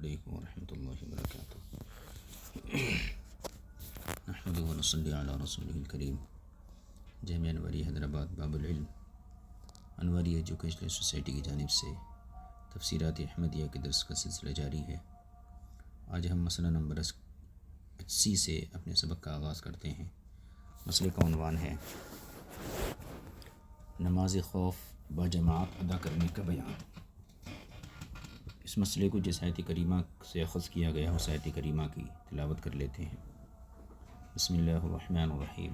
علیکم ورحمۃ اللہ وبرکاتہ۔ نحمده ونصلی علی رسولہ الکریم۔ جامعہ انواری حیدرآباد باب العلم انواری ایجوکیشنل سوسائٹی کی جانب سے تفسیرات احمدیہ کے درس کا سلسلہ جاری ہے۔ آج ہم مسئلہ نمبر 80 سے اپنے سبق کا آغاز کرتے ہیں۔ مسئلے کا عنوان ہے نماز خوف باجماعت ادا کرنے کا بیان۔ اس مسئلے کو جس آیت کریمہ سے اخذ کیا گیا اس آیت کریمہ کی تلاوت کر لیتے ہیں۔ بسم اللہ الرحمن الرحیم۔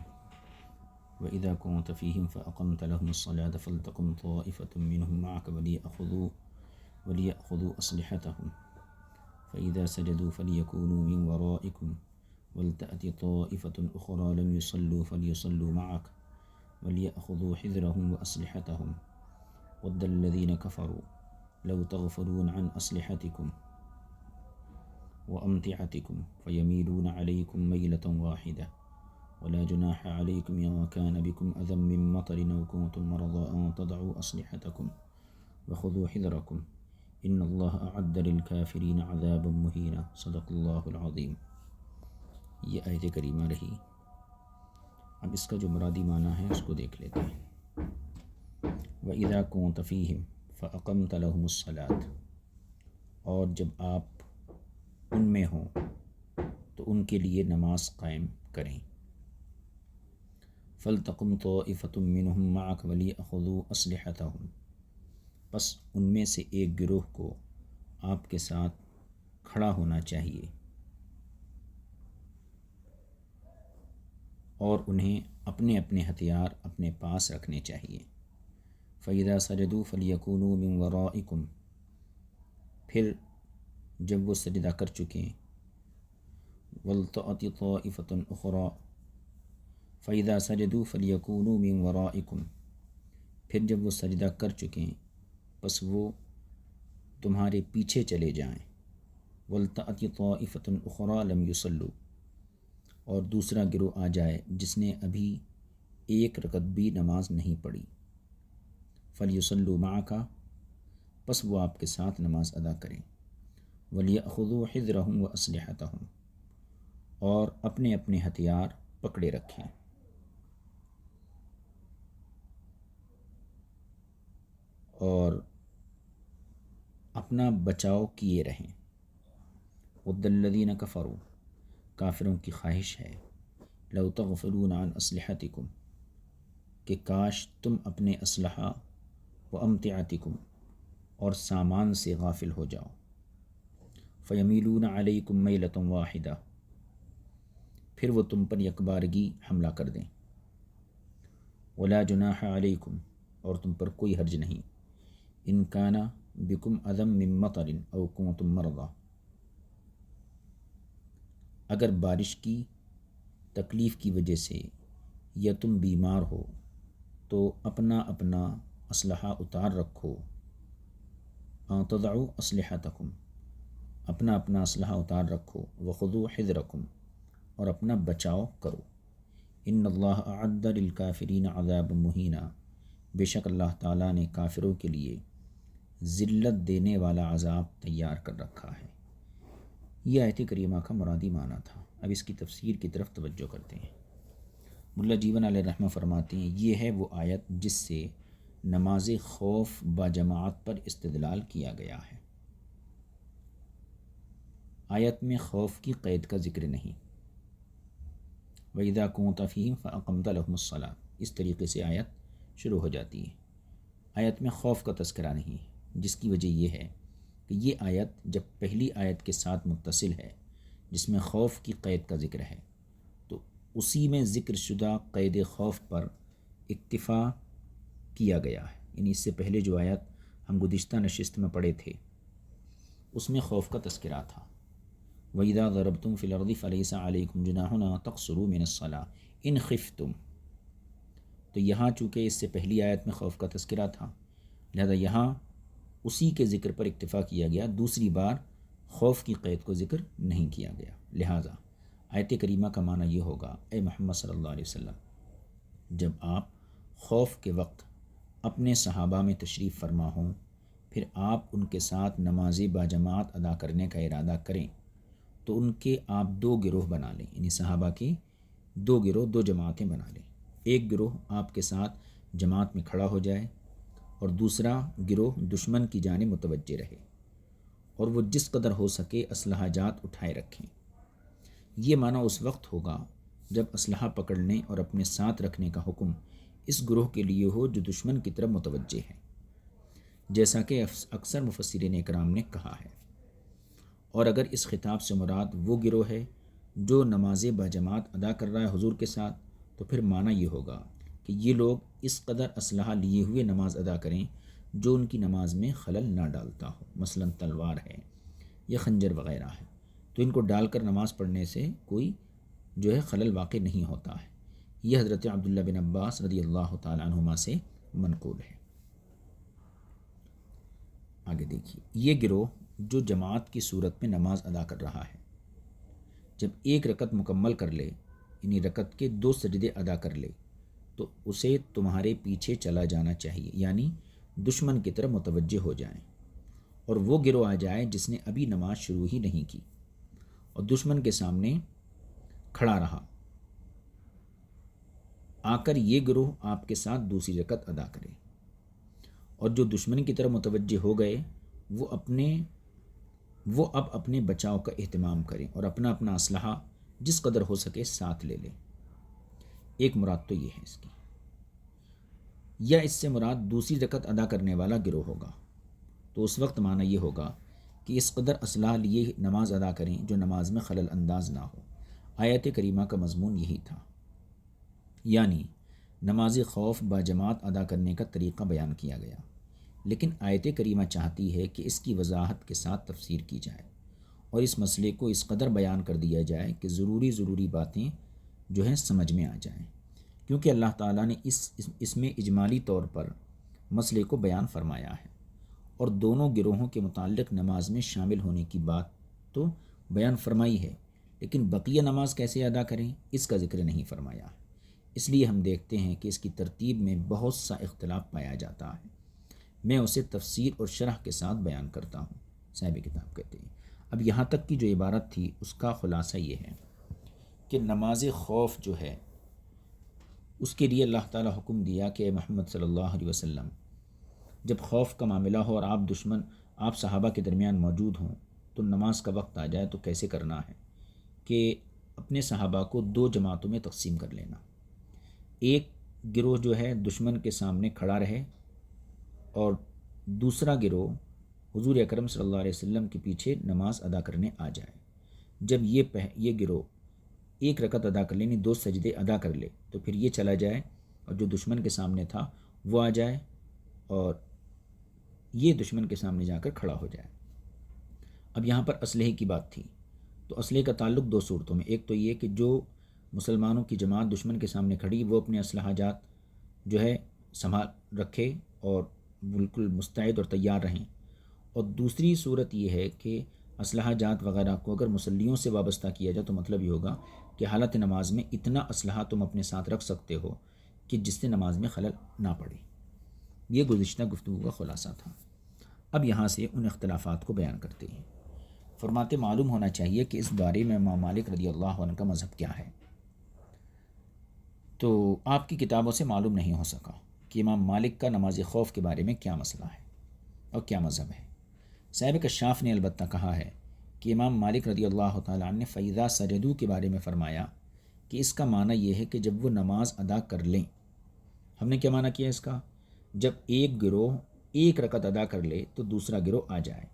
وَإِذَا كُنْتَ فِيهِمْ فَأَقَمْتَ لَهُمُ الصَّلَاةَ فَلْتَقُمْ طَائِفَةٌ مِّنْهُمْ مَعَكَ وَلْيَأْخُذُوا أَسْلِحَتَهُمْ فَإِذَا سَجَدُوا فَلْيَكُونُوا مِنْ وَرَائِكُمْ وَلْتَأْتِ طَائِفَةٌ أُخْرَىٰ لَمْ يُصَلُّوا فَلْيُصَلُّوا مَعَكَ وَلْيَأْخُذُوا حِذْرَهُمْ وَأَسْلِحَتَهُمْ وَدَّ الَّذِينَ كَفَرُوا لو تغفلون عن أسلحتكم وأمتعتكم فيميلون عليكم ميلة واحدة ولا جناح عليكم إذا كان بكم أذى من مطر أو كنتم مرضى أن تضعوا أسلحتكم وخذوا حذركم إن الله أعد للكافرين عذابا مهينا صدق الله العظيم۔ یہ آیت کریمہ رہی۔ اب اس کا جو مرادی معنی ہے اس کو دیکھ لیتے ہیں۔ وَإِذَا كُنْتَ فِيهِمْ فَأَقَمْتَ لَهُمُ الصَّلَاةَ، اور جب آپ ان میں ہوں تو ان کے لیے نماز قائم کریں۔ فَلْتَقُمْ طَائِفَةٌ مِّنْهُمْ مَعَكَ وَلْيَأْخُذُوا أَسْلِحَتَهُمْ، بس ان میں سے ایک گروہ کو آپ کے ساتھ کھڑا ہونا چاہیے اور انہیں اپنے اپنے ہتھیار اپنے پاس رکھنے چاہیے۔ فَإِذَا سَجَدُوا فَلْيَكُونُوا مِنْ وَرَائِكُمْ، پھر جب وہ سجدہ کر چکیں، وَلْتَأْتِ طَائِفَةٌ أُخْرَىٰ، فَإِذَا سَجَدُوا فَلْيَكُونُوا مِنْ وَرَائِكُمْ، پھر جب وہ سجدہ کر چکیں پس وہ تمہارے پیچھے چلے جائیں۔ وَلْتَأْتِ طَائِفَةٌ أُخْرَىٰ لَمْ يُصَلُّوا، اور دوسرا گروہ آ جائے جس نے ابھی ایک رکعت بھی نماز نہیں پڑھی۔ فَلْيُصَلُّوا مَعَكَ، پس وہ آپ کے ساتھ نماز ادا کریں۔ وَلْيَأْخُذُوا حِذْرَهُمْ وَأَسْلِحَتَهُمْ، اور اپنے اپنے ہتھیار پکڑے رکھیں۔ اور اپنا بچاؤ کیے رہیں۔ وَدَّ الَّذِينَ كَفَرُوا، کافروں کی خواہش ہے، لَوْ تَغْفِلُونَ عَنْ أَسْلِحَتِكُمْ، کہ کاش تم اپنے اسلحہ وَأَمْتِعَتِكُمْ، اور سامان سے غافل ہو جاؤ۔ فَيَمِيلُونَ عَلَيْكُمْ مَيْلَةً وَاحِدَةً، پھر وہ تم پر یکبارگی حملہ کر دیں۔ وَلَا جُنَاحَ عَلَيْكُمْ، اور تم پر کوئی حرج نہیں، إِن كَانَ بِكُمْ أَذًى مِّن مَطَرٍ أَوْ كُنتُم مَّرْضَىٰ، اگر بارش کی تکلیف کی وجہ سے یا تم بیمار ہو تو اپنا اپنا اسلحہ اتار رکھو۔ أَن تَضَعُوا أَسْلِحَتَكُمْ، اپنا اپنا اسلحہ اتار رکھو۔ وَخُذُوا حِذْرَكُمْ، اور اپنا بچاؤ کرو۔ إِنَّ اللَّهَ أَعَدَّ لِلْكَافِرِينَ عَذَابًا مُهِينًا، بے شک اللہ تعالیٰ نے کافروں کے لیے ذلت دینے والا عذاب تیار کر رکھا ہے۔ یہ آیت کریمہ کا مرادی معنی تھا۔ اب اس کی تفسیر کی طرف توجہ کرتے ہیں۔ ملا جیون علیہ رحمہ فرماتے ہیں یہ ہے وہ آیت جس سے نماز خوف باجماعت پر استدلال کیا گیا ہے۔ آیت میں خوف کی قید کا ذکر نہیں۔ وَإِذَا كُنْتَ فِيهِمْ فَأَقَمْتَ لَهُمُ الصَّلَاةَ، اس طریقے سے آیت شروع ہو جاتی ہے۔ آیت میں خوف کا تذکرہ نہیں، جس کی وجہ یہ ہے کہ یہ آیت جب پہلی آیت کے ساتھ متصل ہے جس میں خوف کی قید کا ذکر ہے تو اسی میں ذکر شدہ قید خوف پر اکتفا کیا گیا ہے۔ یعنی اس سے پہلے جو آیت ہم گزشتہ نشست میں پڑھے تھے اس میں خوف کا تذکرہ تھا۔ وَإِذَا ضَرَبْتُمْ فِي الْأَرْضِ فَلَيْسَ عَلَيْكُمْ جُنَاحٌ أَن تَقْصُرُوا مِنَ الصَّلَاةِ إِنْ خِفْتُمْ، تو یہاں چونکہ اس سے پہلی آیت میں خوف کا تذکرہ تھا لہذا یہاں اسی کے ذکر پر اکتفا کیا گیا، دوسری بار خوف کی قید کو ذکر نہیں کیا گیا۔ لہٰذا آیت کریمہ کا معنی یہ ہوگا، اے محمد صلی اللہ علیہ وسلم، جب آپ خوف کے وقت اپنے صحابہ میں تشریف فرما ہوں پھر آپ ان کے ساتھ نماز باجماعت ادا کرنے کا ارادہ کریں تو ان کے آپ 2 گروہ بنا لیں، یعنی صحابہ کی 2 گروہ، 2 جماعتیں بنا لیں۔ ایک گروہ آپ کے ساتھ جماعت میں کھڑا ہو جائے اور دوسرا گروہ دشمن کی جانب متوجہ رہے، اور وہ جس قدر ہو سکے اسلحہ جات اٹھائے رکھیں۔ یہ معنی اس وقت ہوگا جب اسلحہ پکڑنے اور اپنے ساتھ رکھنے کا حکم اس گروہ کے لیے ہو جو دشمن کی طرف متوجہ ہے، جیسا کہ اکثر مفسرین اکرام نے کہا ہے۔ اور اگر اس خطاب سے مراد وہ گروہ ہے جو نماز باجماعت ادا کر رہا ہے حضور کے ساتھ، تو پھر معنی یہ ہوگا کہ یہ لوگ اس قدر اسلحہ لیے ہوئے نماز ادا کریں جو ان کی نماز میں خلل نہ ڈالتا ہو، مثلا تلوار ہے یا خنجر وغیرہ ہے، تو ان کو ڈال کر نماز پڑھنے سے کوئی جو ہے خلل واقع نہیں ہوتا ہے۔ یہ حضرت عبداللہ بن عباس رضی اللہ تعالیٰ عنہما سے منقول ہے۔ آگے دیکھیے، یہ گروہ جو جماعت کی صورت میں نماز ادا کر رہا ہے، جب ایک رکعت مکمل کر لے، یعنی رکعت کے 2 سجدے ادا کر لے، تو اسے تمہارے پیچھے چلا جانا چاہیے، یعنی دشمن کی طرف متوجہ ہو جائیں، اور وہ گروہ آ جائے جس نے ابھی نماز شروع ہی نہیں کی اور دشمن کے سامنے کھڑا رہا، آ کر یہ گروہ آپ کے ساتھ دوسری رکعت ادا کرے، اور جو دشمن کی طرف متوجہ ہو گئے وہ اب اپنے بچاؤ کا اہتمام کریں اور اپنا اپنا اسلحہ جس قدر ہو سکے ساتھ لے لیں۔ ایک مراد تو یہ ہے اس کی، یا اس سے مراد دوسری رکعت ادا کرنے والا گروہ ہوگا، تو اس وقت معنی یہ ہوگا کہ اس قدر اسلحہ لیے نماز ادا کریں جو نماز میں خلل انداز نہ ہو۔ آیت کریمہ کا مضمون یہی تھا، یعنی نماز خوف باجماعت ادا کرنے کا طریقہ بیان کیا گیا، لیکن آیت کریمہ چاہتی ہے کہ اس کی وضاحت کے ساتھ تفسیر کی جائے اور اس مسئلے کو اس قدر بیان کر دیا جائے کہ ضروری باتیں جو ہیں سمجھ میں آ جائیں، کیونکہ اللہ تعالیٰ نے اس میں اجمالی طور پر مسئلے کو بیان فرمایا ہے، اور دونوں گروہوں کے متعلق نماز میں شامل ہونے کی بات تو بیان فرمائی ہے، لیکن بقیہ نماز کیسے ادا کریں اس کا ذکر نہیں فرمایا ہے۔ اس لیے ہم دیکھتے ہیں کہ اس کی ترتیب میں بہت سا اختلاف پایا جاتا ہے۔ میں اسے تفسیر اور شرح کے ساتھ بیان کرتا ہوں، صاحب کتاب کہتے ہیں۔ اب یہاں تک کی جو عبارت تھی اس کا خلاصہ یہ ہے کہ نماز خوف جو ہے اس کے لیے اللہ تعالیٰ حکم دیا کہ محمد صلی اللہ علیہ وسلم جب خوف کا معاملہ ہو اور آپ صحابہ کے درمیان موجود ہوں تو نماز کا وقت آ جائے تو کیسے کرنا ہے کہ اپنے صحابہ کو 2 جماعتوں میں تقسیم کر لینا۔ ایک گروہ جو ہے دشمن کے سامنے کھڑا رہے اور دوسرا گروہ حضور اکرم صلی اللہ علیہ وسلم کے پیچھے نماز ادا کرنے آ جائے۔ جب یہ گروہ ایک رکعت ادا کر لے، یعنی 2 سجدے ادا کر لے، تو پھر یہ چلا جائے اور جو دشمن کے سامنے تھا وہ آ جائے اور یہ دشمن کے سامنے جا کر کھڑا ہو جائے۔ اب یہاں پر اسلحے کی بات تھی، تو اسلحے کا تعلق 2 صورتوں میں، ایک تو یہ کہ جو مسلمانوں کی جماعت دشمن کے سامنے کھڑی وہ اپنے اسلحہ جات جو ہے سنبھال رکھے اور بالکل مستعد اور تیار رہیں، اور دوسری صورت یہ ہے کہ اسلحہ جات وغیرہ کو اگر مسلیوں سے وابستہ کیا جائے تو مطلب یہ ہوگا کہ حالت نماز میں اتنا اسلحہ تم اپنے ساتھ رکھ سکتے ہو کہ جس سے نماز میں خلل نہ پڑے۔ یہ گزشتہ گفتگو کا خلاصہ تھا۔ اب یہاں سے ان اختلافات کو بیان کرتے ہیں۔ فرماتے معلوم ہونا چاہیے کہ اس بارے میں امام مالک رضی اللہ عنہ کا مذہب کیا ہے، تو آپ کی کتابوں سے معلوم نہیں ہو سکا کہ امام مالک کا نماز خوف کے بارے میں کیا مسئلہ ہے اور کیا مذہب ہے۔ صاحب کشاف نے البتہ کہا ہے کہ امام مالک رضی اللہ تعالیٰ عنہ نے فَإِذَا سَجَدُوا کے بارے میں فرمایا کہ اس کا معنی یہ ہے کہ جب وہ نماز ادا کر لیں۔ ہم نے کیا معنی کیا اس کا؟ جب ایک گروہ ایک رکعت ادا کر لے تو دوسرا گروہ آ جائے،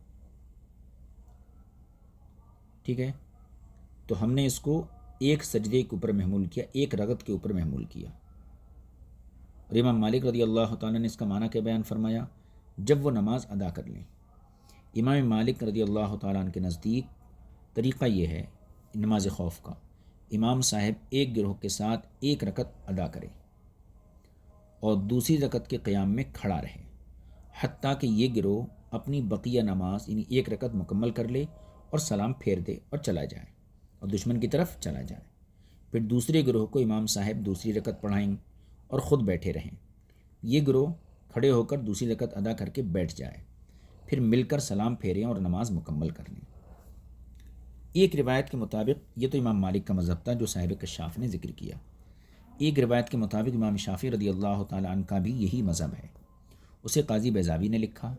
ٹھیک ہے، تو ہم نے اس کو ایک سجدے کے اوپر محمول کیا، ایک رکعت کے اوپر محمول کیا، اور امام مالک رضی اللہ تعالیٰ نے اس کا معنی کیا بیان فرمایا؟ جب وہ نماز ادا کر لیں۔ امام مالک رضی اللہ تعالیٰ عنہ کے نزدیک طریقہ یہ ہے نماز خوف کا، امام صاحب ایک گروہ کے ساتھ ایک رکعت ادا کرے اور دوسری رکعت کے قیام میں کھڑا رہے حتیٰ کہ یہ گروہ اپنی بقیہ نماز یعنی ایک رکعت مکمل کر لے اور سلام پھیر دے اور چلا جائے اور دشمن کی طرف چلا جائے۔ پھر دوسرے گروہ کو امام صاحب دوسری رکعت پڑھائیں اور خود بیٹھے رہیں، یہ گروہ کھڑے ہو کر دوسری رکعت ادا کر کے بیٹھ جائے، پھر مل کر سلام پھیریں اور نماز مکمل کر لیں۔ ایک روایت کے مطابق، یہ تو امام مالک کا مذہب تھا جو صاحب کشاف نے ذکر کیا، ایک روایت کے مطابق امام شافعی رضی اللہ تعالیٰ عنہ کا بھی یہی مذہب ہے۔ اسے قاضی بیضاوی نے لکھا،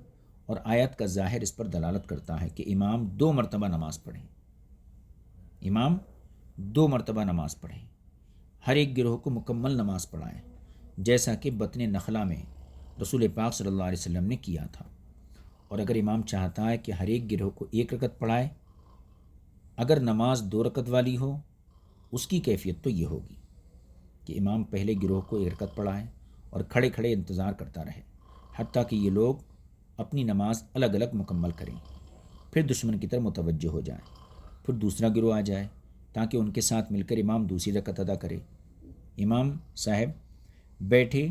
اور آیت کا ظاہر اس پر دلالت کرتا ہے کہ امام 2 مرتبہ نماز پڑھیں، امام 2 مرتبہ نماز پڑھیں، ہر ایک گروہ کو مکمل نماز پڑھائیں، جیسا کہ بطن نخلا میں رسول پاک صلی اللہ علیہ وسلم نے کیا تھا۔ اور اگر امام چاہتا ہے کہ ہر ایک گروہ کو 1 رکعت پڑھائے، اگر نماز 2 رکعت والی ہو، اس کی کیفیت تو یہ ہوگی کہ امام پہلے گروہ کو 1 رکعت پڑھائے اور کھڑے کھڑے انتظار کرتا رہے حتیٰ کہ یہ لوگ اپنی نماز الگ الگ مکمل کریں، پھر دشمن کی طرف متوجہ ہو جائیں، پھر دوسرا گروہ آ جائے تاکہ ان کے ساتھ مل کر امام دوسری رکعت ادا کرے۔ امام صاحب بیٹھے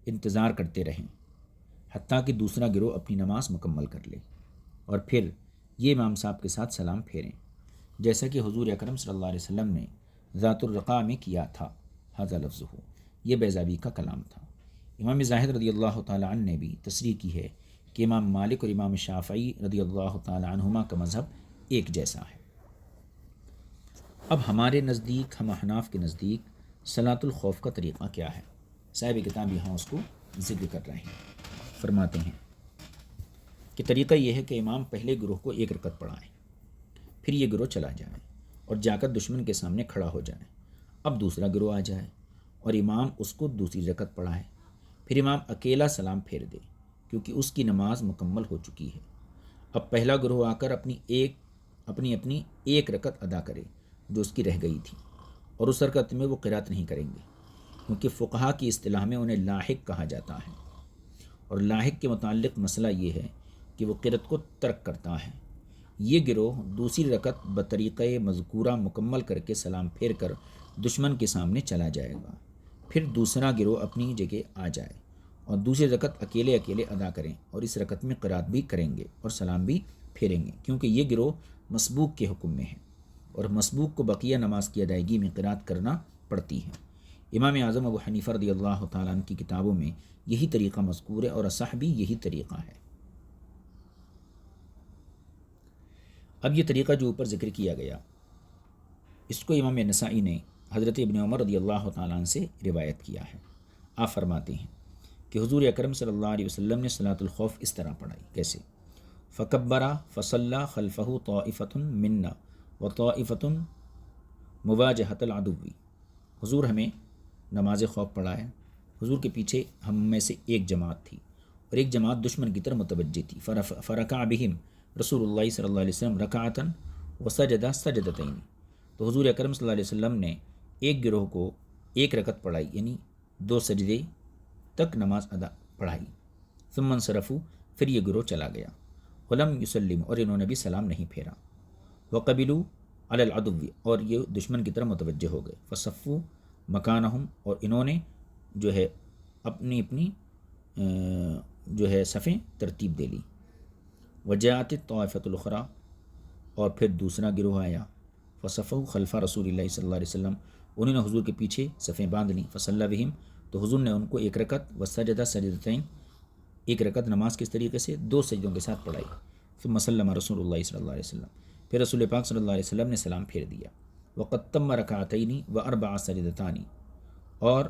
انتظار کرتے رہیں حتیٰ کہ دوسرا گروہ اپنی نماز مکمل کر لے، اور پھر یہ امام صاحب کے ساتھ سلام پھیریں، جیسا کہ حضور اکرم صلی اللہ علیہ وسلم نے ذات الرقاء میں کیا تھا۔ ھذا لفظہ، یہ بیضاوی کا کلام تھا۔ امام زاہد رضی اللہ تعالیٰ عنہ نے بھی تصریح کی ہے کہ امام مالک اور امام شافعی رضی اللہ تعالیٰ عنہما کا مذہب ایک جیسا ہے۔ اب ہمارے نزدیک، ہم احناف کے نزدیک صلاۃ الخوف کا طریقہ کیا ہے؟ صاحب کتاب یہاں اس کو ذکر کر رہے ہیں، فرماتے ہیں کہ طریقہ یہ ہے کہ امام پہلے گروہ کو 1 رکعت پڑھائیں، پھر یہ گروہ چلا جائے اور جا کر دشمن کے سامنے کھڑا ہو جائے۔ اب دوسرا گروہ آ جائے اور امام اس کو دوسری رکعت پڑھائے، پھر امام اکیلا سلام پھیر دے کیونکہ اس کی نماز مکمل ہو چکی ہے۔ اب پہلا گروہ آ کر اپنی ایک رکعت ادا کرے جو اس کی رہ گئی تھی، اور اس رکعت میں وہ قرات نہیں کریں گے کیونکہ فقہا کی اصطلاح میں انہیں لاحق کہا جاتا ہے، اور لاحق کے متعلق مسئلہ یہ ہے کہ وہ قرات کو ترک کرتا ہے۔ یہ گروہ دوسری رکعت بطریقہ مذکورہ مکمل کر کے سلام پھیر کر دشمن کے سامنے چلا جائے گا، پھر دوسرا گروہ اپنی جگہ آ جائے اور دوسری رکعت اکیلے ادا کریں، اور اس رکعت میں قرات بھی کریں گے اور سلام بھی پھیریں گے، کیونکہ یہ گروہ مسبوق کے حکم میں ہے، اور مسبوق کو بقیہ نماز کی ادائیگی میں قرات کرنا پڑتی ہے۔ امام اعظم ابو حنیفہ رضی اللہ تعالیٰ عنہ کی کتابوں میں یہی طریقہ مذکور ہے، اور اصح بھی یہی طریقہ ہے۔ اب یہ طریقہ جو اوپر ذکر کیا گیا، اس کو امام نسائی نے حضرت ابن عمر رضی اللہ تعالیٰ عنہ سے روایت کیا ہے۔ آپ فرماتے ہیں کہ حضور اکرم صلی اللہ علیہ وسلم نے صلاۃ الخوف اس طرح پڑھائی، کیسے؟ فکبرا فصلی خلفہ طائفۃ منا وطائفۃ مواجہۃ العدو۔ حضور ہمیں نماز خوف پڑھایا، حضور کے پیچھے ہم میں سے ایک جماعت تھی اور ایک جماعت دشمن کی طرف متوجہ تھی۔ فرکع بہم رسول اللہ صلی اللہ علیہ وسلم رکعۃ وسجد سجدتین۔ تو حضور اکرم صلی اللہ علیہ وسلم نے ایک گروہ کو 1 رکعت پڑھائی، یعنی 2 سجدے تک نماز ادا پڑھائی۔ ثم انصرفوا، پھر یہ گروہ چلا گیا۔ ولم یسلموا، اور انہوں نے بھی سلام نہیں پھیرا۔ وقبلوا علی العدو، اور یہ دشمن کی طرف متوجہ ہو گئے۔ فصفوا مکانہم، اور انہوں نے جو ہے اپنی صفیں ترتیب دے لی۔ وجاءت الطائفۃ الاخری، اور پھر دوسرا گروہ آیا۔ فصفوا خلف رسول اللہ صلی اللہ علیہ وسلم، انہوں نے حضور کے پیچھے صفیں باندھ لیں۔ فصلی بہم، تو حضور نے ان کو 1 رکعت وسجد سجدتین، 1 رکعت نماز کس طریقے سے 2 سجدوں کے ساتھ پڑھائی۔ ثم سلم رسول اللہ صلی اللہ علیہ وسلم، پھر رسول پاک صلی اللہ علیہ وسلم نے سلام پھیر دیا۔ وقد تم رکعتین و4 سجدتان، اور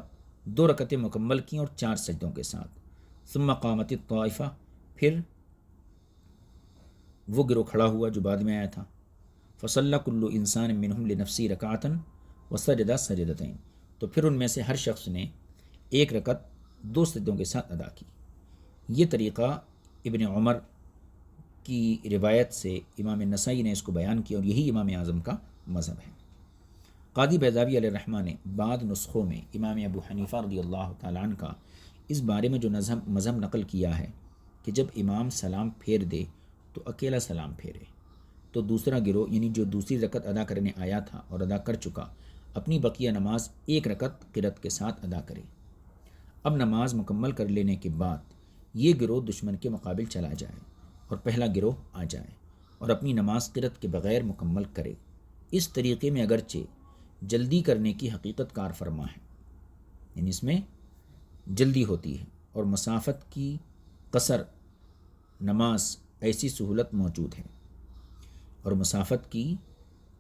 2 رکعتیں مکمل کیں اور 4 سجدوں کے ساتھ۔ ثم قامت الطائفہ، پھر وہ گروہ کھڑا ہوا جو بعد میں آیا تھا۔ فصلی کل انسان منہم لنفسی رکعۃ وسجد سجدتین، تو پھر ان میں سے ہر شخص نے 1 رکعت 2 سجدوں کے ساتھ ادا کی۔ یہ طریقہ ابن عمر کی روایت سے امام نسائی نے اس کو بیان کیا، اور یہی امام اعظم کا مذہب ہے۔ قاضی بیضاوی علیہ الرحمہ نے بعض نسخوں میں امام ابو حنیفہ رضی اللہ تعالیٰ عنہ کا اس بارے میں جو مذہب نقل کیا ہے کہ جب امام سلام پھیر دے تو اکیلا سلام پھیرے، تو دوسرا گروہ یعنی جو دوسری رکعت ادا کرنے آیا تھا اور ادا کر چکا، اپنی بقیہ نماز 1 رکعت قرات کے ساتھ ادا کرے۔ اب نماز مکمل کر لینے کے بعد یہ گروہ دشمن کے مقابل چلا جائے اور پہلا گروہ آ جائے اور اپنی نماز قرات کے بغیر مکمل کرے۔ اس طریقے میں اگرچہ جلدی کرنے کی حقیقت کار فرما ہے، یعنی اس میں جلدی ہوتی ہے، اور مسافت کی قصر نماز ایسی سہولت موجود ہے، اور مسافت کی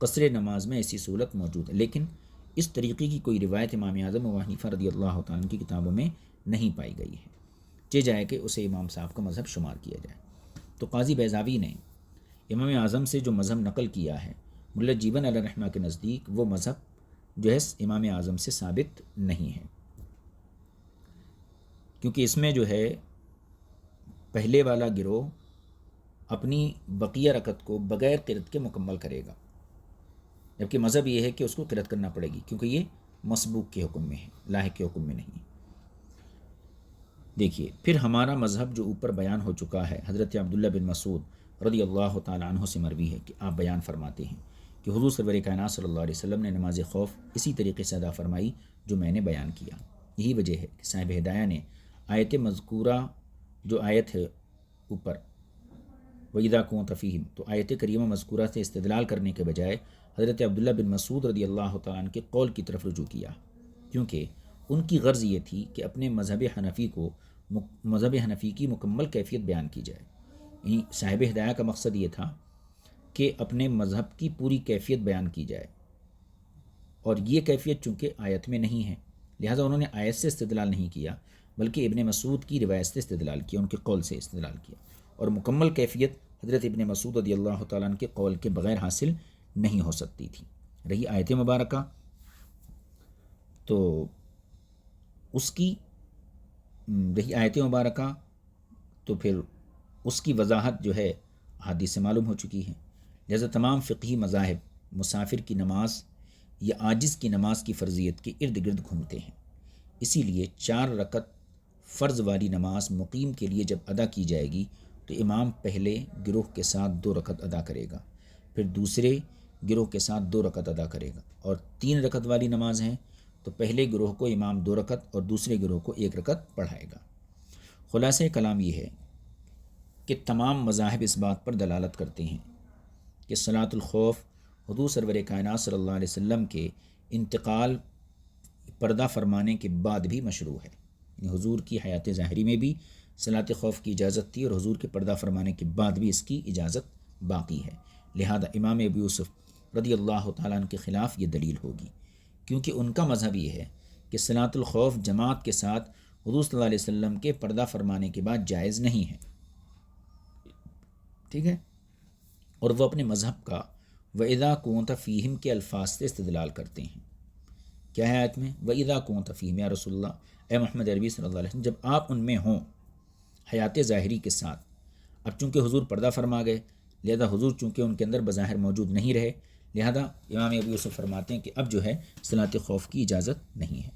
قصر نماز میں ایسی سہولت موجود ہے، لیکن اس طریقے کی کوئی روایت امام اعظم ابو حنیفہ رضی اللہ تعالیٰ عنہ کی کتابوں میں نہیں پائی گئی ہے، چہ جائے کہ اسے امام صاحب کا مذہب شمار کیا جائے۔ تو قاضی بیضاوی نے امام اعظم سے جو مذہب نقل کیا ہے، ملا جیون علیہ رحمہ کے نزدیک وہ مذہب جو ہے امام اعظم سے ثابت نہیں ہے، کیونکہ اس میں جو ہے پہلے والا گروہ اپنی بقیہ رکعت کو بغیر قرت کے مکمل کرے گا، جبکہ مذہب یہ ہے کہ اس کو قرت کرنا پڑے گی، کیونکہ یہ مسبوق کے حکم میں ہے، لاحق کے حکم میں نہیں۔ دیکھیے پھر ہمارا مذہب جو اوپر بیان ہو چکا ہے، حضرت عبداللہ بن مسعود رضی اللہ تعالیٰ عنہ سے مروی ہے کہ آپ بیان فرماتے ہیں کہ حضور سرور کائنات صلی اللہ علیہ وسلم نے نماز خوف اسی طریقے سے ادا فرمائی جو میں نے بیان کیا۔ یہی وجہ ہے کہ صاحب ہدایہ نے آیت مذکورہ جو آیت ہے اوپر وَإِذَا كُنتَ فِيهِمْ، تو آیت کریمہ مذکورہ سے استدلال کرنے کے بجائے حضرت عبداللہ بن مسعود رضی اللہ تعالیٰ عنہ کے قول کی طرف رجوع کیا، کیونکہ ان کی غرض یہ تھی کہ اپنے مذہب حنفی کی مکمل کیفیت بیان کی جائے، یعنی صاحب ہدایہ کا مقصد یہ تھا کہ اپنے مذہب کی پوری کیفیت بیان کی جائے، اور یہ کیفیت چونکہ آیت میں نہیں ہے لہٰذا انہوں نے آیت سے استدلال نہیں کیا بلکہ ابن مسعود کی روایت سے استدلال کیا، ان کے قول سے استدلال کیا، اور مکمل کیفیت حضرت ابن مسعود رضی اللہ تعالیٰ عنہ کے قول کے بغیر حاصل نہیں ہو سکتی تھی۔ رہی آیت مبارکہ، تو اس کی تو پھر اس کی وضاحت جو ہے حدیث سے معلوم ہو چکی ہے، لہذا تمام فقہی مذاہب مسافر کی نماز یا عاجز کی نماز کی فرضیت کے ارد گرد گھومتے ہیں، اسی لیے 4 رکعت فرض والی نماز مقیم کے لیے جب ادا کی جائے گی تو امام پہلے گروہ کے ساتھ 2 رکعت ادا کرے گا، پھر دوسرے گروہ کے ساتھ 2 رکعت ادا کرے گا، اور 3 رکعت والی نماز ہے تو پہلے گروہ کو امام 2 رکعت اور دوسرے گروہ کو 1 رکعت پڑھائے گا۔ خلاصہ کلام یہ ہے کہ تمام مذاہب اس بات پر دلالت کرتے ہیں کہ صلاۃ الخوف حضور سرور کائنات صلی اللہ علیہ وسلم کے انتقال پردہ فرمانے کے بعد بھی مشروع ہے، یعنی حضور کی حیات ظاہری میں بھی صلاۃ خوف کی اجازت تھی، اور حضور کے پردہ فرمانے کے بعد بھی اس کی اجازت باقی ہے، لہذا امام ابو یوسف رضی اللہ تعالیٰ عنہ کے خلاف یہ دلیل ہوگی، کیونکہ ان کا مذہب یہ ہے کہ صلاۃ الخوف جماعت کے ساتھ حضور صلی اللہ علیہ وسلم کے پردہ فرمانے کے بعد جائز نہیں ہے، ٹھیک ہے، اور وہ اپنے مذہب کا وَإِذَا كُنتَ فِيهِمْ کے الفاظ سے استدلال کرتے ہیں۔ کیا ہے آیت میں؟ وَإِذَا كُنتَ فِيهِمْ، یا رسول اللہ، اے محمد عربی صلی اللہ علیہ وسلم، جب آپ ان میں ہوں حیات ظاہری کے ساتھ۔ اب چونکہ حضور پردہ فرما گئے لہذا حضور چونکہ ان کے اندر بظاہر موجود نہیں رہے، لہذا امام ابو یوسف فرماتے ہیں کہ اب جو ہے صلاۃ خوف کی اجازت نہیں ہے،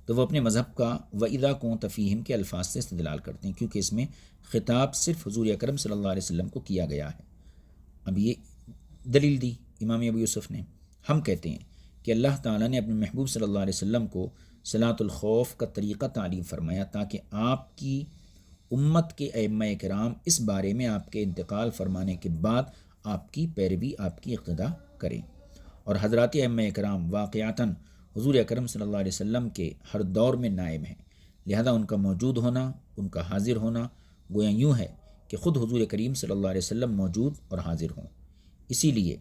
تو وہ اپنے مذہب کا وَإِذَا كُنتَ فِيهِمْ کے الفاظ سے استدلال کرتے ہیں، کیونکہ اس میں خطاب صرف حضور اکرم صلی اللہ علیہ وسلم کو کیا گیا ہے۔ اب یہ دلیل دی امام ابو یوسف نے۔ ہم کہتے ہیں کہ اللہ تعالیٰ نے اپنے محبوب صلی اللہ علیہ وسلم کو صلاۃ الخوف کا طریقہ تعلیم فرمایا تاکہ آپ کی امت کے ائمہ کرام اس بارے میں آپ کے انتقال فرمانے کے بعد آپ کی پیروی، آپ کی اقتداء کریں، اور حضرات ائمہ کرام واقعتاً حضور اکرم صلی اللہ علیہ وسلم کے ہر دور میں نائب ہیں، لہذا ان کا موجود ہونا، ان کا حاضر ہونا گویا یوں ہے کہ خود حضور کریم صلی اللہ علیہ وسلم موجود اور حاضر ہوں۔ اسی لیے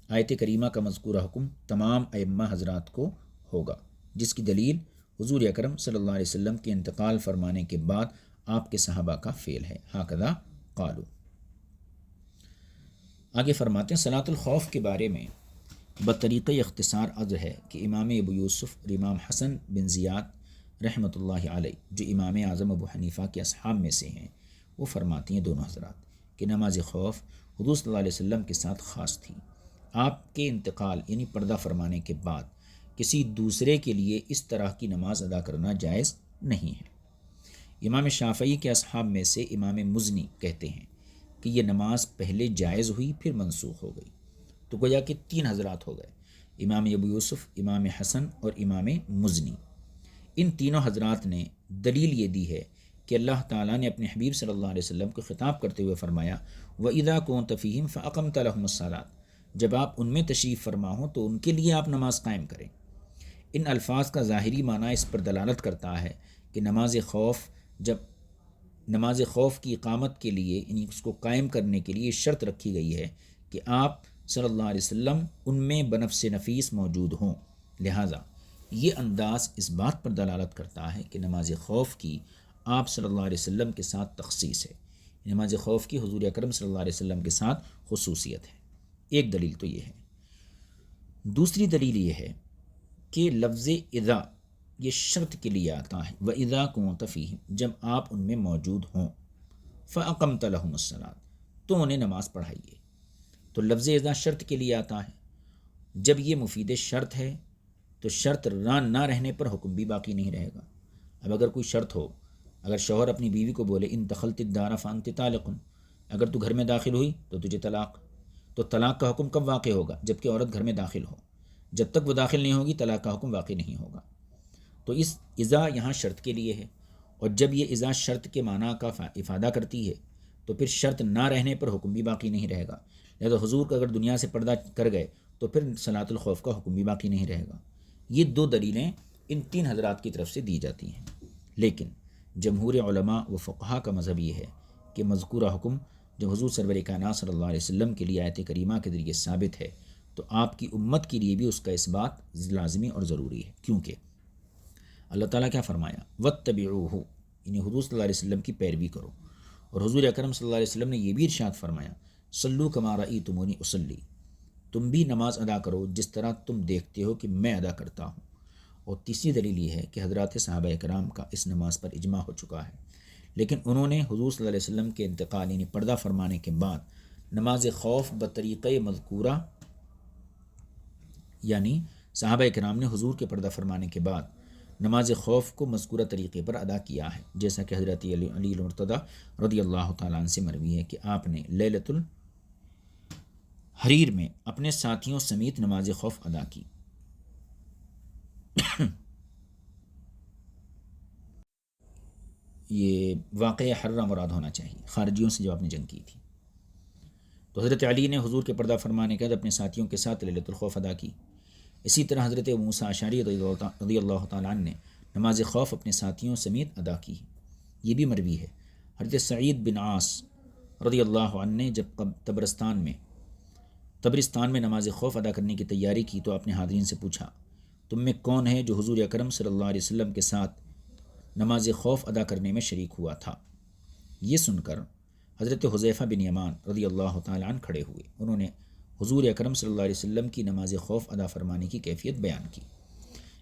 آیت کریمہ کا مذکورہ حکم تمام ائمہ حضرات کو ہوگا، جس کی دلیل حضور اکرم صلی اللہ علیہ وسلم کے انتقال فرمانے کے بعد آپ کے صحابہ کا فعل ہے، ہاکذا قالو۔ آگے فرماتے ہیں صلاۃ الخوف کے بارے میں بطریقہ اختصار عرض ہے کہ امام ابو یوسف اور امام حسن بن زیاد رحمۃ اللہ علیہ جو امام اعظم ابو حنیفہ کے اصحاب میں سے ہیں، وہ فرماتی ہیں دونوں حضرات کہ نماز خوف حضور صلی اللہ علیہ وسلم کے ساتھ خاص تھی، آپ کے انتقال یعنی پردہ فرمانے کے بعد کسی دوسرے کے لیے اس طرح کی نماز ادا کرنا جائز نہیں ہے۔ امام شافعی کے اصحاب میں سے امام مزنی کہتے ہیں کہ یہ نماز پہلے جائز ہوئی پھر منسوخ ہو گئی، تو گویا کہ 3 حضرات ہو گئے، امام ابو یوسف، امام حسن اور امام مزنی۔ ان تینوں حضرات نے دلیل یہ دی ہے کہ اللہ تعالیٰ نے اپنے حبیب صلی اللہ علیہ وسلم کو خطاب کرتے ہوئے فرمایا وَإِذَا كُنتَ فِيهِمْ فَأَقَمْتَ لَهُمُ الصَّلَاةَ، جب آپ ان میں تشریف فرما ہوں تو ان کے لیے آپ نماز قائم کریں۔ ان الفاظ کا ظاہری معنی اس پر دلالت کرتا ہے کہ نماز خوف جب نماز خوف کی اقامت کے لیے یعنی اس کو قائم کرنے کے لیے شرط رکھی گئی ہے کہ آپ صلی اللہ علیہ وسلم ان میں بنفس نفیس موجود ہوں۔ لہٰذا یہ انداز اس بات پر دلالت کرتا ہے کہ نماز خوف کی آپ صلی اللہ علیہ وسلم کے ساتھ تخصیص ہے، نماز خوف کی حضور اکرم صلی اللہ علیہ وسلم کے ساتھ خصوصیت ہے۔ ایک دلیل تو یہ ہے۔ دوسری دلیل یہ ہے کہ لفظ اذا یہ شرط کے لیے آتا ہے، وَإِذَا كُنتَ فِيهِمْ، جب آپ ان میں موجود ہوں، فَأَقَمْتَ لَهُمُ الصَّلَاةَ، تو انہیں نماز پڑھائیے۔ تو لفظ اذا شرط کے لیے آتا ہے، جب یہ مفید شرط ہے تو شرط نہ رہنے پر حکم بھی باقی نہیں رہے گا۔ اب اگر کوئی شرط ہو، اگر شوہر اپنی بیوی کو بولے ان دخلت الدار فانت طالق، اگر تو گھر میں داخل ہوئی تو تجھے طلاق، تو طلاق کا حکم کب واقع ہوگا؟ جب کہ عورت گھر میں داخل ہو، جب تک وہ داخل نہیں ہوگی طلاق کا حکم واقع نہیں ہوگا۔ تو اس اذا یہاں شرط کے لیے ہے، اور جب یہ اذا شرط کے معنی کا افادہ کرتی ہے تو پھر شرط نہ رہنے پر حکم بھی باقی نہیں رہے گا۔ لہذا حضور کا اگر دنیا سے پردہ کر گئے تو پھر صلاۃ الخوف کا حکم بھی باقی نہیں رہے گا۔ یہ دو دلیلیں ان تین حضرات کی طرف سے دی جاتی ہیں، لیکن جمہور علماء و فقہا کا مذہب یہ ہے کہ مذکورہ حکم جب حضور سرور کائنات صلی اللہ علیہ وسلم کے لیے آیت کریمہ کے ذریعے ثابت ہے تو آپ کی امت کے لیے بھی اس کا اس بات لازمی اور ضروری ہے، کیونکہ اللہ تعالیٰ کیا فرمایا، وَاتَّبِعُوهُ، یعنی حضور صلی اللہ علیہ وسلم کی پیروی کرو، اور حضور اکرم صلی اللہ علیہ وسلم نے یہ بھی ارشاد فرمایا، صلو کما رأیتمونی اصلی، تم بھی نماز ادا کرو جس طرح تم دیکھتے ہو کہ میں ادا کرتا ہوں۔ اور تیسری دلیل یہ ہے کہ حضرات صحابہ کرام کا اس نماز پر اجماع ہو چکا ہے، لیکن انہوں نے حضور صلی اللہ علیہ وسلم کے انتقال یعنی پردہ فرمانے کے بعد نماز خوف بطریقۂ مذکورہ، یعنی صحابہ کرام نے حضور کے پردہ فرمانے کے بعد نماز خوف کو مذکورہ طریقے پر ادا کیا ہے، جیسا کہ حضرت علی المرتضیٰ رضی اللہ تعالیٰ عنہ سے مروی ہے کہ آپ نے لیلۃ الحریر میں اپنے ساتھیوں سمیت نماز خوف ادا کی۔ یہ واقعہ حرہ مراد ہونا چاہیے، خارجیوں سے جب آپ نے جنگ کی تھی۔ تو حضرت علی نے حضور کے پردہ فرمانے کے بعد اپنے ساتھیوں کے ساتھ لیلۃ الخوف ادا کی۔ اسی طرح حضرت ابو موسیٰ اشعری رضی اللہ تعالیٰ عنہ نے نماز خوف اپنے ساتھیوں سمیت ادا کی، یہ بھی مروی ہے۔ حضرت سعید بن عاص رضی اللہ عنہ نے جب تبرستان میں نماز خوف ادا کرنے کی تیاری کی تو آپ نے حاضرین سے پوچھا، تم میں کون ہے جو حضور اکرم صلی اللہ علیہ وسلم کے ساتھ نماز خوف ادا کرنے میں شریک ہوا تھا؟ یہ سن کر حضرت حذیفہ بن یمان رضی اللہ تعالیٰ عنہ کھڑے ہوئے، انہوں نے حضور اکرم صلی اللہ علیہ وسلم کی نماز خوف ادا فرمانے کی کیفیت بیان کی۔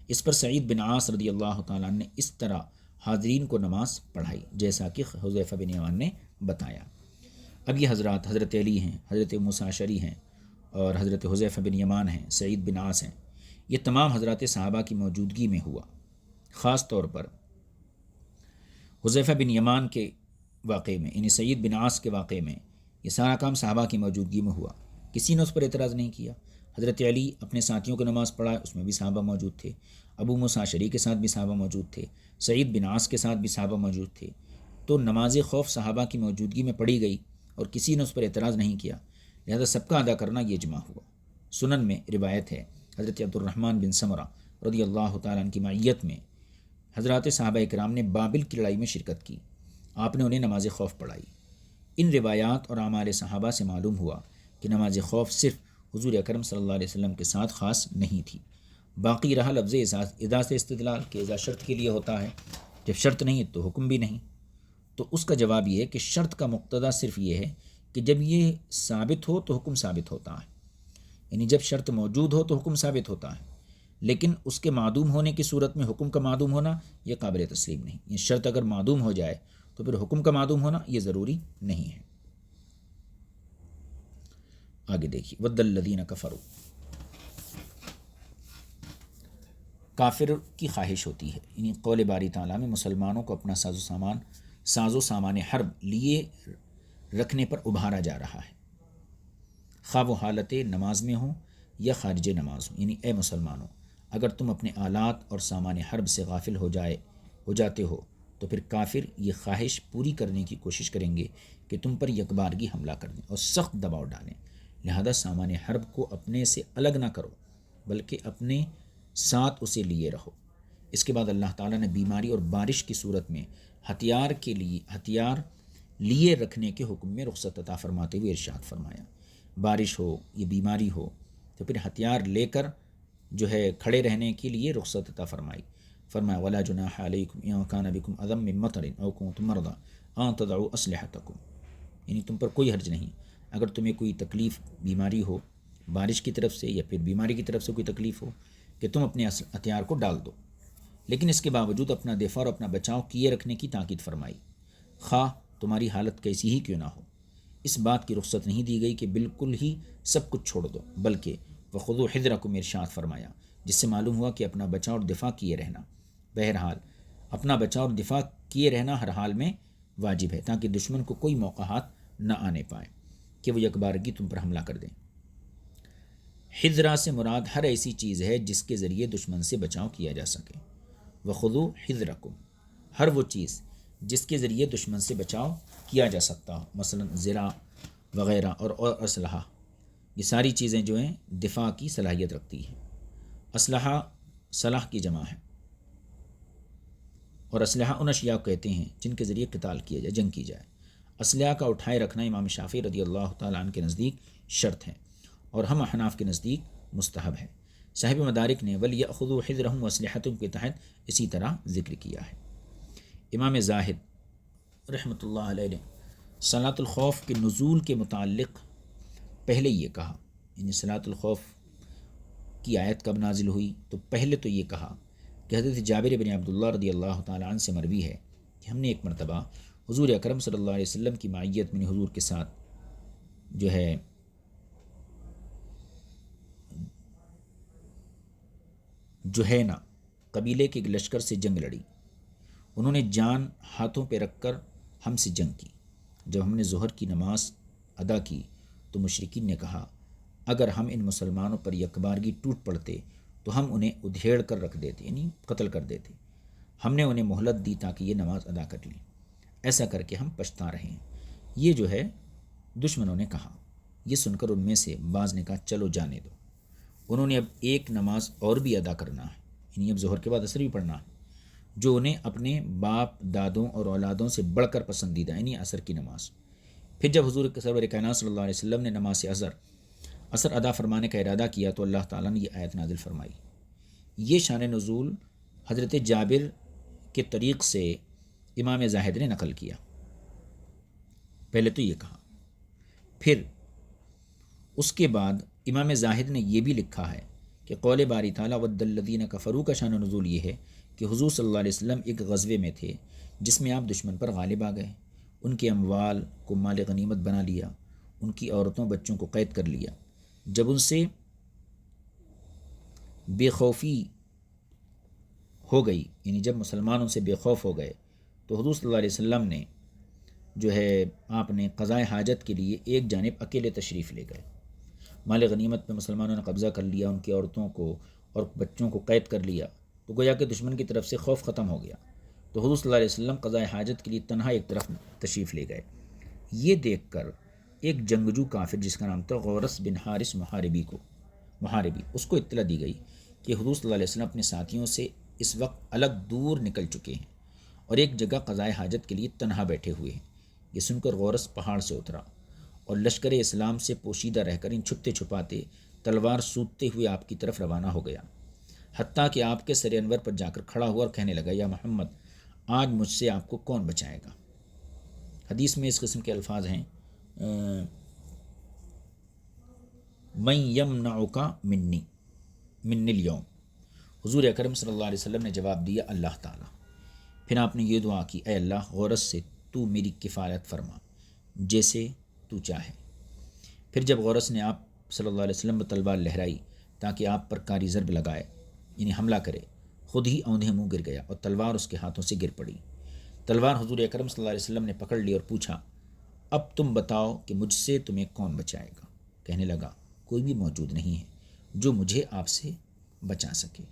اس پر سعید بن عاص رضی اللہ تعالیٰ عنہ نے اس طرح حاضرین کو نماز پڑھائی جیسا کہ حذیفہ بن یمان نے بتایا۔ اب یہ حضرات حضرت علی ہیں، حضرت موسیٰ اشعری ہیں، اور حضرت حذیفہ بن یمان ہیں، سعید بن عاص ہیں، یہ تمام حضرات صحابہ کی موجودگی میں ہوا۔ خاص طور پر حذیفہ بن یمان کے واقعے میں یعنی سعید بن عاص کے واقعے میں یہ سارا کام صحابہ کی موجودگی میں ہوا، کسی نے اس پر اعتراض نہیں کیا۔ حضرت علی اپنے ساتھیوں کو نماز پڑھائے، اس میں بھی صحابہ موجود تھے، ابو موسیٰ اشعری کے ساتھ بھی صحابہ موجود تھے، سعید بن عاص کے ساتھ بھی صحابہ موجود تھے، تو نماز خوف صحابہ کی موجودگی میں پڑھی گئی اور کسی نے اس پر اعتراض نہیں کیا، لہذا سب کا ادا کرنا یہ اجماع ہوا۔ سنن میں روایت ہے حضرت عبد الرحمن بن سمرہ رضی اللہ تعالیٰ عنہ کی معیت میں حضرات صحابہ کرام نے بابل کی لڑائی میں شرکت کی، آپ نے انہیں نماز خوف پڑھائی۔ ان روایات اور اعمال صحابہ سے معلوم ہوا کہ نماز خوف صرف حضور اکرم صلی اللہ علیہ وسلم کے ساتھ خاص نہیں تھی۔ باقی رہا لفظ اذا سے استدلال کہ اذا شرط کے لیے ہوتا ہے، جب شرط نہیں تو حکم بھی نہیں، تو اس کا جواب یہ ہے کہ شرط کا مقتضا صرف یہ ہے کہ جب یہ ثابت ہو تو حکم ثابت ہوتا ہے، یعنی جب شرط موجود ہو تو حکم ثابت ہوتا ہے، لیکن اس کے معدوم ہونے کی صورت میں حکم کا معدوم ہونا یہ قابل تسلیم نہیں۔ یہ شرط اگر معدوم ہو جائے تو پھر حکم کا معدوم ہونا یہ ضروری نہیں ہے۔ آگے دیکھیے، وَدَّ الَّذِينَ كَفَرُوا، کافر کی خواہش ہوتی ہے، یعنی قول باری تعالیٰ میں مسلمانوں کو اپنا ساز و سامان حرب لیے رکھنے پر ابھارا جا رہا ہے، خواہ وہ حالت نماز میں ہوں یا خارج نماز ہوں، یعنی اے مسلمانوں اگر تم اپنے آلات اور سامان حرب سے غافل ہو جاتے ہو تو پھر کافر یہ خواہش پوری کرنے کی کوشش کریں گے کہ تم پر یکبارگی حملہ کر دیں اور سخت دباؤ ڈالیں، لہذا سامان حرب کو اپنے سے الگ نہ کرو بلکہ اپنے ساتھ اسے لیے رہو۔ اس کے بعد اللہ تعالیٰ نے بیماری اور بارش کی صورت میں ہتھیار لیے رکھنے کے حکم میں رخصت عطا فرماتے ہوئے ارشاد فرمایا۔ بارش ہو یا بیماری ہو تو پھر ہتھیار لے کر جو ہے کھڑے رہنے کے لیے رخصت عطا فرمائی۔ فرمایا ولا جناح علیکم ان کان بکم اذی من مطر او کنتم مرضی ان تضعوا اسلحتکم، یعنی تم پر کوئی حرج نہیں اگر تمہیں کوئی تکلیف بیماری ہو بارش کی طرف سے یا پھر بیماری کی طرف سے کوئی تکلیف ہو کہ تم اپنے ہتھیار کو ڈال دو، لیکن اس کے باوجود اپنا دفاع اور اپنا بچاؤ کیے رکھنے کی تاکید فرمائی، خواہ تمہاری حالت کیسی ہی کیوں نہ ہو۔ اس بات کی رخصت نہیں دی گئی کہ بالکل ہی سب کچھ چھوڑ دو، بلکہ وخذوا حذرکم ارشاد فرمایا، جس سے معلوم ہوا کہ اپنا بچاؤ اور دفاع کیے رہنا بہرحال اپنا بچاؤ اور دفاع کیے رہنا ہر حال میں واجب ہے، تاکہ دشمن کو کوئی موقعات نہ آنے پائے کہ وہ یکبارگی تم پر حملہ کر دیں۔ حذرا سے مراد ہر ایسی چیز ہے جس کے ذریعے دشمن سے بچاؤ کیا جا سکے۔ وخذوا حذرکم، ہر وہ چیز جس کے ذریعے دشمن سے بچاؤ کیا جا سکتا ہو، مثلا زرہ وغیرہ اور اسلحہ، یہ ساری چیزیں جو ہیں دفاع کی صلاحیت رکھتی ہیں۔ اسلحہ سلاح کی جمع ہے، اور اسلحہ ان اشیاء کو کہتے ہیں جن کے ذریعے قتال کیا جائے، جنگ کی جائے۔ اسلحہ کا اٹھائے رکھنا امام شافعی رضی اللہ تعالیٰ عنہ کے نزدیک شرط ہے، اور ہم احناف کے نزدیک مستحب ہے۔ صاحب مدارک نے وَلْيَأْخُذُوا حِذْرَهُمْ وَأَسْلِحَتَهُمْ کے تحت اسی طرح ذکر کیا ہے۔ امام زاہد رحمۃ اللہ علیہ نے صلاۃ الخوف کے نزول کے متعلق پہلے یہ کہا، یعنی صلاۃ الخوف کی آیت کب نازل ہوئی تو پہلے تو یہ کہا کہ حضرت جابر بن عبداللہ رضی اللہ تعالیٰ عنہ سے مروی ہے کہ ہم نے ایک مرتبہ حضور اکرم صلی اللہ علیہ وسلم کی معیت میں حضور کے ساتھ جو ہے جوہینا قبیلے کے لشکر سے جنگ لڑی، انہوں نے جان ہاتھوں پہ رکھ کر ہم سے جنگ کی۔ جب ہم نے ظہر کی نماز ادا کی تو مشرکین نے کہا اگر ہم ان مسلمانوں پر یکبارگی ٹوٹ پڑتے تو ہم انہیں ادھیڑ کر رکھ دیتے، یعنی قتل کر دیتے۔ ہم نے انہیں مہلت دی تاکہ یہ نماز ادا کر لیں، ایسا کر کے ہم پچھتا رہے ہیں۔ یہ جو ہے دشمنوں نے کہا، یہ سن کر ان میں سے بعض نے کہا چلو جانے دو، انہوں نے اب ایک نماز اور بھی ادا کرنا ہے، یعنی اب ظہر کے بعد عصر بھی پڑھنا ہے، جو انہیں اپنے باپ دادوں اور اولادوں سے بڑھ کر پسندیدہ، یعنی عصر کی نماز۔ پھر جب حضور سرور کائنات صلی اللہ علیہ وسلم نے نماز عصر ادا فرمانے کا ارادہ کیا تو اللہ تعالیٰ نے یہ آیت نازل فرمائی۔ یہ شان نزول حضرت جابر کے طریق سے امام زاہد نے نقل کیا۔ پہلے تو یہ کہا، پھر اس کے بعد امام زاہد نے یہ بھی لکھا ہے کہ قول باری تعالیٰ وَدَّ الَّذِينَ كَفَرُوا کا شان نزول یہ ہے کہ حضور صلی اللہ علیہ وسلم ایک غزوے میں تھے جس میں آپ دشمن پر غالب آ گئے، ان کے اموال کو مال غنیمت بنا لیا، ان کی عورتوں بچوں کو قید کر لیا۔ جب ان سے بے خوفی ہو گئی، یعنی جب مسلمان ان سے بے خوف ہو گئے تو حضور صلی اللہ علیہ وسلم نے جو ہے آپ نے قضائے حاجت کے لیے ایک جانب اکیلے تشریف لے گئے۔ مال غنیمت پہ مسلمانوں نے قبضہ کر لیا، ان کی عورتوں کو اور بچوں کو قید کر لیا، تو گویا کہ دشمن کی طرف سے خوف ختم ہو گیا، تو حضور صلی اللہ علیہ وسلم قضائے حاجت کے لیے تنہا ایک طرف تشریف لے گئے۔ یہ دیکھ کر ایک جنگجو کافر جس کا نام تھا غورس بن حارث محاربی اس کو اطلاع دی گئی کہ حضور صلی اللہ علیہ وسلم اپنے ساتھیوں سے اس وقت الگ دور نکل چکے ہیں اور ایک جگہ قضائے حاجت کے لیے تنہا بیٹھے ہوئے ہیں۔ یہ سن کر غورس پہاڑ سے اترا اور لشکر اسلام سے پوشیدہ رہ کر ان چھپتے چھپاتے تلوار سوتتے ہوئے آپ کی طرف روانہ ہو گیا، حتیٰ کہ آپ کے سر انور پر جا کر کھڑا ہوا اور کہنے لگا یا محمد آج مجھ سے آپ کو کون بچائے گا۔ حدیث میں اس قسم کے الفاظ ہیں من یمنعک منی اليوم۔ حضور اکرم صلی اللہ علیہ وسلم نے جواب دیا اللہ تعالیٰ۔ پھر آپ نے یہ دعا کی اے اللہ غورس سے تو میری کفایت فرما جیسے تو چاہے۔ پھر جب غورس نے آپ صلی اللہ علیہ وسلم پر تلوار لہرائی تاکہ آپ پر کاری ضرب لگائے، یعنی حملہ کرے، خود ہی اوندھے منہ گر گیا اور تلوار اس کے ہاتھوں سے گر پڑی۔ تلوار حضور اکرم صلی اللہ علیہ وسلم نے پکڑ لی اور پوچھا اب تم بتاؤ کہ مجھ سے تمہیں کون بچائے گا؟ کہنے لگا کوئی بھی موجود نہیں ہے جو مجھے آپ سے بچا سکے۔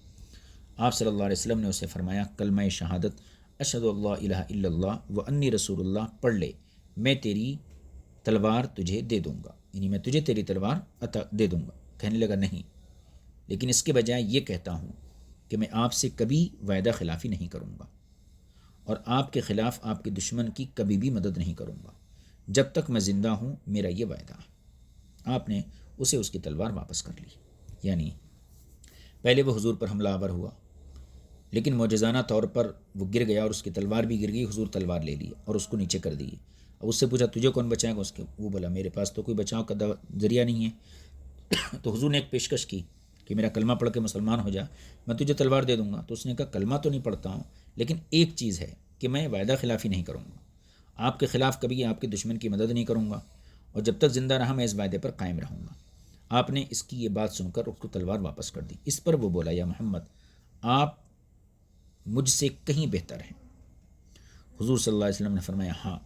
آپ صلی اللہ علیہ وسلم نے اسے فرمایا کلمہ شہادت اشہد اللہ الہ الا اللہ و انی رسول اللہ پڑھ لے، میں تیری تلوار تجھے دے دوں گا، یعنی میں تجھے تیری تلوار عطا دے دوں گا۔ کہنے لگا نہیں، لیکن اس کے بجائے یہ کہتا ہوں کہ میں آپ سے کبھی وعدہ خلافی نہیں کروں گا اور آپ کے خلاف آپ کے دشمن کی کبھی بھی مدد نہیں کروں گا جب تک میں زندہ ہوں، میرا یہ وعدہ ہے۔ آپ نے اسے اس کی تلوار واپس کر لی۔ یعنی پہلے وہ حضور پر حملہ آور ہوا، لیکن معجزانہ طور پر وہ گر گیا اور اس کی تلوار بھی گر گئی، حضور تلوار لے لی اور اس کو نیچے کر دی۔ اب اس سے پوچھا تجھے کون بچائے گا؟ وہ بولا میرے پاس تو کوئی بچاؤ کا ذریعہ نہیں ہے۔ تو حضور نے ایک پیشکش کی کہ میرا کلمہ پڑھ کے مسلمان ہو جا، میں تجھے تلوار دے دوں گا۔ تو اس نے کہا کلمہ تو نہیں پڑھتا ہوں، لیکن ایک چیز ہے کہ میں وعدہ خلافی نہیں کروں گا، آپ کے خلاف کبھی آپ کے دشمن کی مدد نہیں کروں گا، اور جب تک زندہ رہا میں اس وعدے پر قائم رہوں گا۔ آپ نے اس کی یہ بات سن کر اس کو تلوار واپس کر دی۔ اس پر وہ بولا یا محمد آپ مجھ سے کہیں بہتر ہیں۔ حضور صلی اللہ علیہ وسلم نے فرمایا ہاں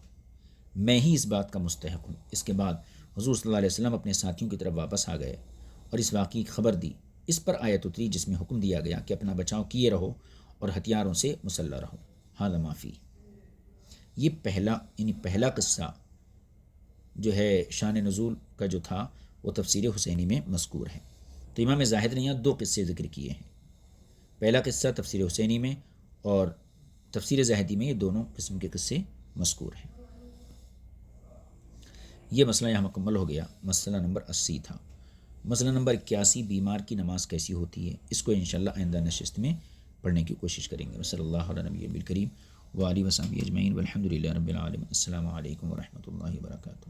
میں ہی اس بات کا مستحق ہوں۔ اس کے بعد حضور صلی اللہ علیہ وسلم اپنے ساتھیوں کی طرف واپس آ گئے اور اس واقعے کی خبر دی۔ اس پر آیت اتری جس میں حکم دیا گیا کہ اپنا بچاؤ کیے رہو اور ہتھیاروں سے مسلح رہو۔ ھذا ما فی، یہ پہلا قصہ جو ہے شان نزول کا جو تھا وہ تفسیر حسینی میں مذکور ہے۔ تو امام زاہد نے یہاں 2 قصے ذکر کیے ہیں، پہلا قصہ تفسیر حسینی میں اور تفسیر زاہدی میں، یہ دونوں قسم کے قصے مذکور ہیں۔ یہ مسئلہ یہاں مکمل ہو گیا۔ مسئلہ نمبر 80 تھا۔ مسئلہ نمبر 81 بیمار کی نماز کیسی ہوتی ہے، اس کو انشاءاللہ آئندہ نشست میں پڑھنے کی کوشش کریں گے۔ صلی اللہ علیہ نبی الکریم وآلہ وصحبہ اجمعین والحمد للہ رب العالمین۔ السلام علیکم ورحمۃ اللہ وبرکاتہ۔